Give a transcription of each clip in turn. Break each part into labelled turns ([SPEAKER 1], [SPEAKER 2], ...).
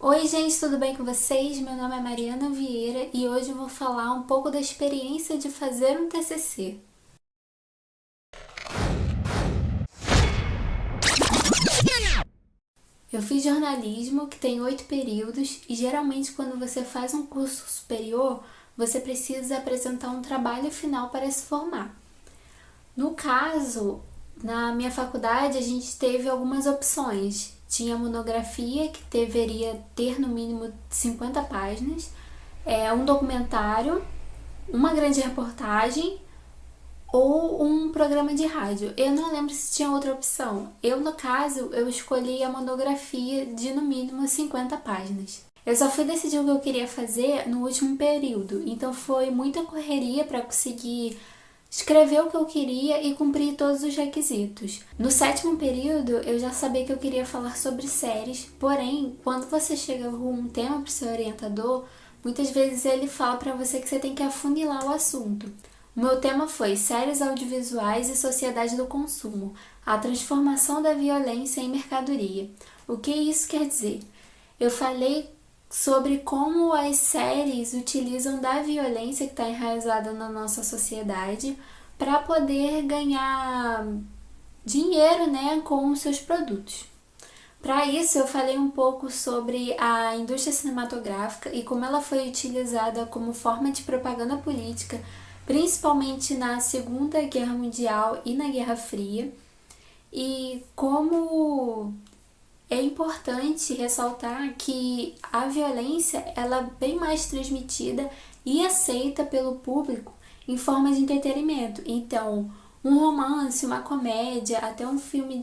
[SPEAKER 1] Oi gente, tudo bem com vocês? Meu nome é Mariana Vieira e hoje eu vou falar um pouco da experiência de fazer um TCC. Eu fiz jornalismo, que tem 8 períodos, e geralmente quando você faz um curso superior, você precisa apresentar um trabalho final para se formar. No caso, na minha faculdade, a gente teve algumas opções. Tinha monografia, que deveria ter no mínimo 50 páginas, um documentário, uma grande reportagem ou um programa de rádio. Eu não lembro se tinha outra opção. No caso, eu escolhi a monografia de no mínimo 50 páginas. Eu só fui decidir o que eu queria fazer no último período, então foi muita correria para conseguir escrever o que eu queria e cumprir todos os requisitos. No sétimo período, eu já sabia que eu queria falar sobre séries, porém, quando você chega com um tema para o seu orientador, muitas vezes ele fala para você que você tem que afunilar o assunto. O meu tema foi Séries Audiovisuais e Sociedade do Consumo, a transformação da violência em mercadoria. O que isso quer dizer? Eu falei sobre como as séries utilizam da violência que está enraizada na nossa sociedade para poder ganhar dinheiro, né, com os seus produtos. Para isso, eu falei um pouco sobre a indústria cinematográfica e como ela foi utilizada como forma de propaganda política, principalmente na Segunda Guerra Mundial e na Guerra Fria, e como é importante ressaltar que a violência ela é bem mais transmitida e aceita pelo público em forma de entretenimento. Então, um romance, uma comédia, até um filme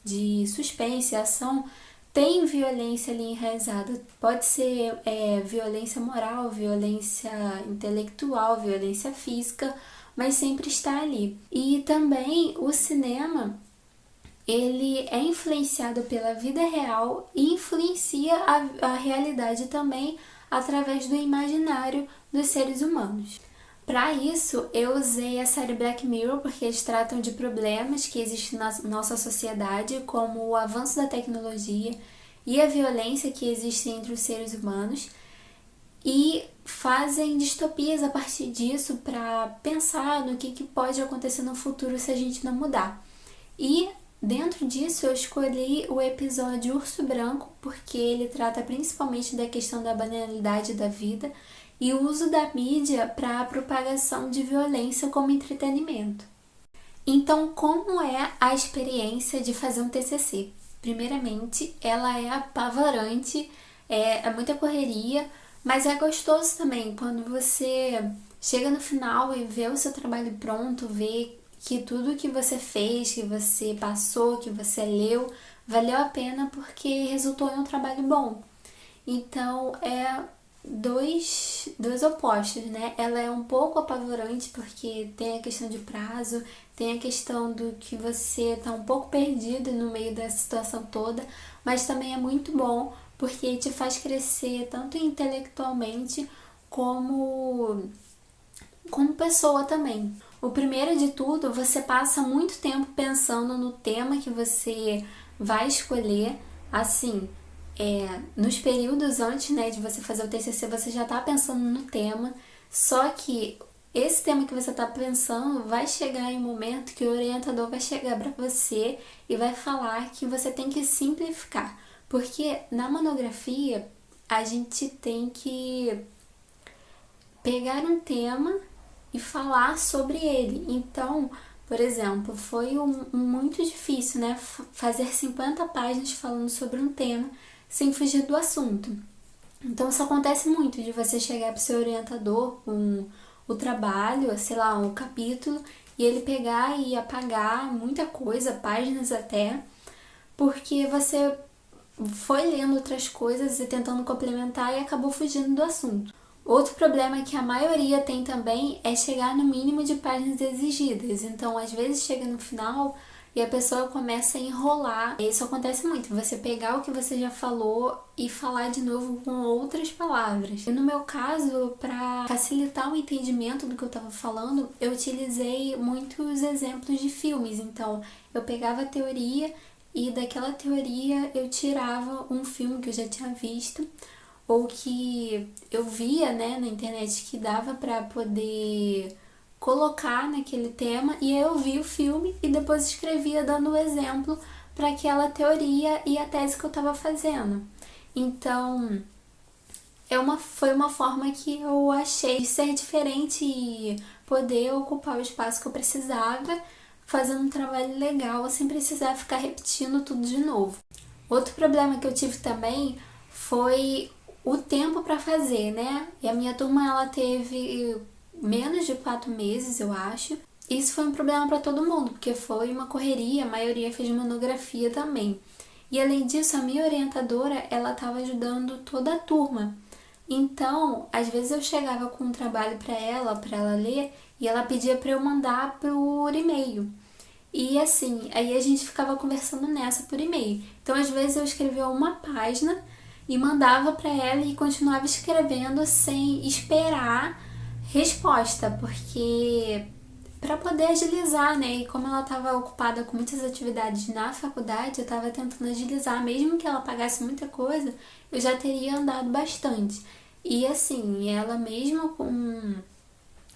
[SPEAKER 1] de suspense, ação, tem violência ali enraizada. Pode ser violência moral, violência intelectual, violência física, mas sempre está ali. E também o cinema ele é influenciado pela vida real e influencia a realidade também através do imaginário dos seres humanos. Para isso, eu usei a série Black Mirror porque eles tratam de problemas que existem na nossa sociedade, como o avanço da tecnologia e a violência que existe entre os seres humanos, e fazem distopias a partir disso para pensar no que pode acontecer no futuro se a gente não mudar. E dentro disso eu escolhi o episódio Urso Branco porque ele trata principalmente da questão da banalidade da vida e o uso da mídia para a propagação de violência como entretenimento. Então, como é a experiência de fazer um TCC? Primeiramente, ela é apavorante, é muita correria, mas é gostoso também quando você chega no final e vê o seu trabalho pronto, vê que tudo que você fez, que você passou, que você leu, valeu a pena porque resultou em um trabalho bom. Então, é dois opostos, né? Ela é um pouco apavorante porque tem a questão de prazo, tem a questão do que você tá um pouco perdido no meio da situação toda, mas também é muito bom porque te faz crescer tanto intelectualmente como pessoa também. O primeiro de tudo, você passa muito tempo pensando no tema que você vai escolher, assim, nos períodos antes, né, de você fazer o TCC, você já está pensando no tema, só que esse tema que você está pensando vai chegar em um momento que o orientador vai chegar para você e vai falar que você tem que simplificar, porque na monografia a gente tem que pegar um tema e falar sobre ele. Então, por exemplo, foi muito difícil, né, fazer 50 páginas falando sobre um tema sem fugir do assunto. Então, isso acontece muito, de você chegar para o seu orientador com o trabalho, sei lá, um capítulo, e ele pegar e apagar muita coisa, páginas até, porque você foi lendo outras coisas e tentando complementar e acabou fugindo do assunto. Outro problema que a maioria tem também é chegar no mínimo de páginas exigidas. Então, às vezes chega no final e a pessoa começa a enrolar. Isso acontece muito, você pegar o que você já falou e falar de novo com outras palavras. E no meu caso, para facilitar o entendimento do que eu estava falando, eu utilizei muitos exemplos de filmes. Então, eu pegava a teoria e daquela teoria eu tirava um filme que eu já tinha visto ou que eu via, né, na internet que dava para poder colocar naquele tema, e aí eu via o filme e depois escrevia dando o exemplo para aquela teoria e a tese que eu estava fazendo. Então, foi uma forma que eu achei de ser diferente e poder ocupar o espaço que eu precisava, fazendo um trabalho legal, sem precisar ficar repetindo tudo de novo. Outro problema que eu tive também foi o tempo para fazer, né? E a minha turma, ela teve menos de 4 meses, eu acho. Isso foi um problema para todo mundo, porque foi uma correria, a maioria fez monografia também. E além disso, a minha orientadora, ela estava ajudando toda a turma. Então, às vezes eu chegava com um trabalho para ela ler, e ela pedia para eu mandar por e-mail. E assim, aí a gente ficava conversando nessa por e-mail. Então, às vezes eu escrevia uma página e mandava para ela e continuava escrevendo sem esperar resposta, porque para poder agilizar, né? E como ela estava ocupada com muitas atividades na faculdade, eu estava tentando agilizar, mesmo que ela pagasse muita coisa, eu já teria andado bastante. E assim, ela mesmo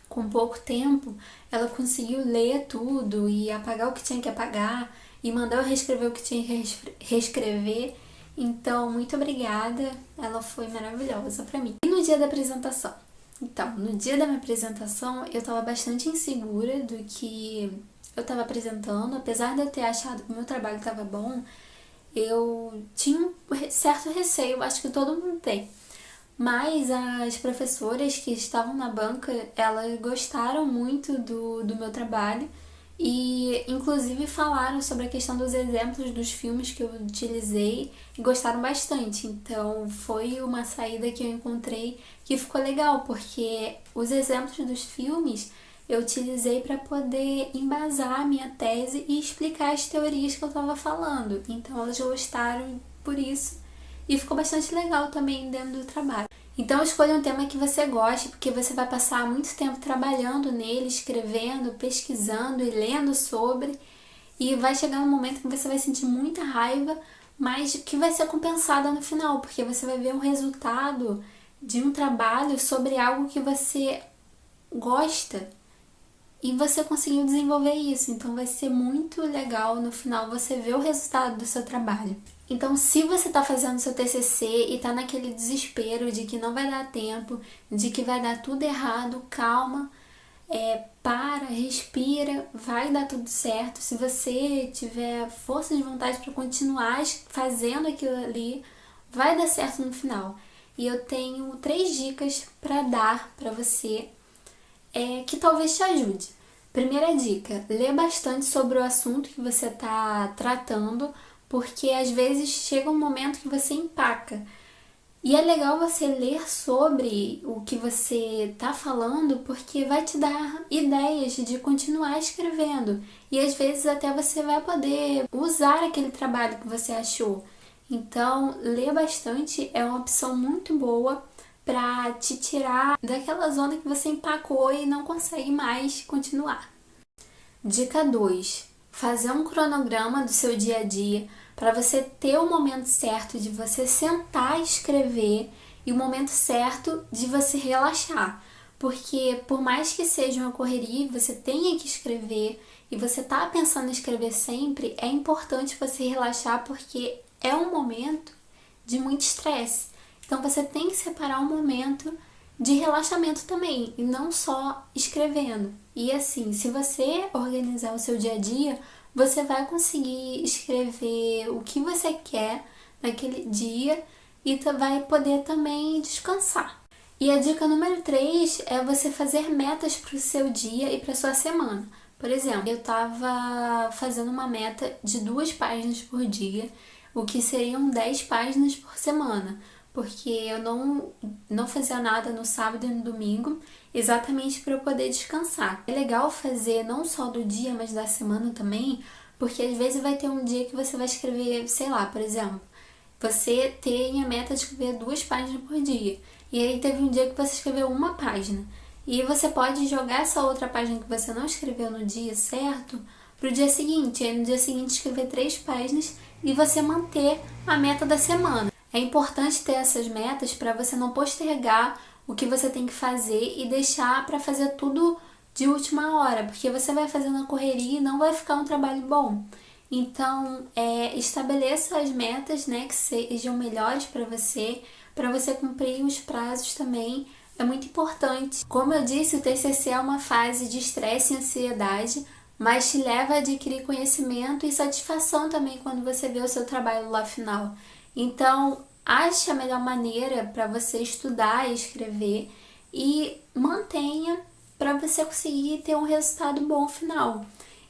[SPEAKER 1] com pouco tempo, ela conseguiu ler tudo e apagar o que tinha que apagar e mandar eu reescrever o que tinha que reescrever. Então, muito obrigada, ela foi maravilhosa para mim. E no dia da apresentação? Então, no dia da minha apresentação, eu estava bastante insegura do que eu estava apresentando. Apesar de eu ter achado que o meu trabalho estava bom, eu tinha um certo receio, acho que todo mundo tem. Mas as professoras que estavam na banca, elas gostaram muito do meu trabalho e inclusive falaram sobre a questão dos exemplos dos filmes que eu utilizei e gostaram bastante. Então foi uma saída que eu encontrei que ficou legal, porque os exemplos dos filmes eu utilizei para poder embasar a minha tese e explicar as teorias que eu estava falando. Então elas gostaram por isso e ficou bastante legal também dentro do trabalho. Então escolha um tema que você goste, porque você vai passar muito tempo trabalhando nele, escrevendo, pesquisando e lendo sobre, e vai chegar um momento que você vai sentir muita raiva, mas que vai ser compensada no final, porque você vai ver um resultado de um trabalho sobre algo que você gosta e você conseguiu desenvolver isso. Então vai ser muito legal no final você ver o resultado do seu trabalho. Então, se você está fazendo seu TCC e está naquele desespero de que não vai dar tempo, de que vai dar tudo errado, calma, para, respira, vai dar tudo certo. Se você tiver força de vontade para continuar fazendo aquilo ali, vai dar certo no final. E eu tenho 3 dicas para dar para você que talvez te ajude. Primeira dica, lê bastante sobre o assunto que você está tratando, porque às vezes chega um momento que você empaca. E é legal você ler sobre o que você está falando, porque vai te dar ideias de continuar escrevendo. E às vezes até você vai poder usar aquele trabalho que você achou. Então, ler bastante é uma opção muito boa para te tirar daquela zona que você empacou e não consegue mais continuar. Dica 2. Fazer um cronograma do seu dia a dia para você ter o momento certo de você sentar e escrever e o momento certo de você relaxar. Porque por mais que seja uma correria e você tenha que escrever e você está pensando em escrever sempre, é importante você relaxar porque é um momento de muito estresse. Então você tem que separar um momento de relaxamento também, e não só escrevendo. E assim, se você organizar o seu dia a dia, você vai conseguir escrever o que você quer naquele dia e vai poder também descansar. E a dica número 3 é você fazer metas para o seu dia e para a sua semana. Por exemplo, eu estava fazendo uma meta de 2 páginas por dia, o que seriam 10 páginas por semana, porque eu não fazia nada no sábado e no domingo, exatamente para eu poder descansar. É legal fazer não só do dia, mas da semana também, porque às vezes vai ter um dia que você vai escrever, sei lá, por exemplo, você tem a meta de escrever 2 páginas por dia, e aí teve um dia que você escreveu 1 página, e você pode jogar essa outra página que você não escreveu no dia certo para o dia seguinte. Aí no dia seguinte escrever 3 páginas e você manter a meta da semana. É importante ter essas metas para você não postergar o que você tem que fazer e deixar para fazer tudo de última hora, porque você vai fazendo a correria e não vai ficar um trabalho bom. Então, estabeleça as metas, né, que sejam melhores para você cumprir os prazos também. É muito importante. Como eu disse, o TCC é uma fase de estresse e ansiedade, mas te leva a adquirir conhecimento e satisfação também quando você vê o seu trabalho lá final. Então, ache a melhor maneira para você estudar e escrever e mantenha para você conseguir ter um resultado bom final.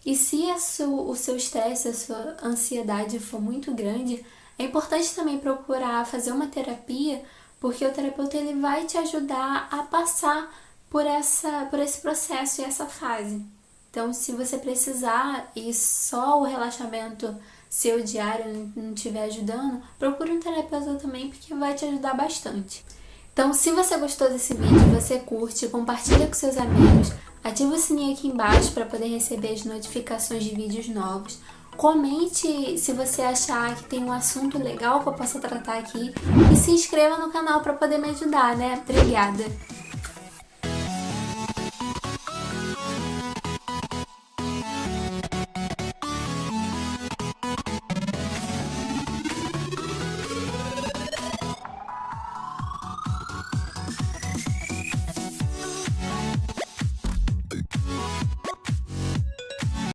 [SPEAKER 1] E se o seu estresse, a sua ansiedade for muito grande, é importante também procurar fazer uma terapia, porque o terapeuta ele vai te ajudar a passar por esse processo e essa fase. Então, se você precisar e só o relaxamento seu diário não estiver ajudando, procure um terapeuta também, porque vai te ajudar bastante. Então, se você gostou desse vídeo, você curte, compartilha com seus amigos, ativa o sininho aqui embaixo para poder receber as notificações de vídeos novos. Comente se você achar que tem um assunto legal que eu possa tratar aqui e se inscreva no canal para poder me ajudar, né? Obrigada!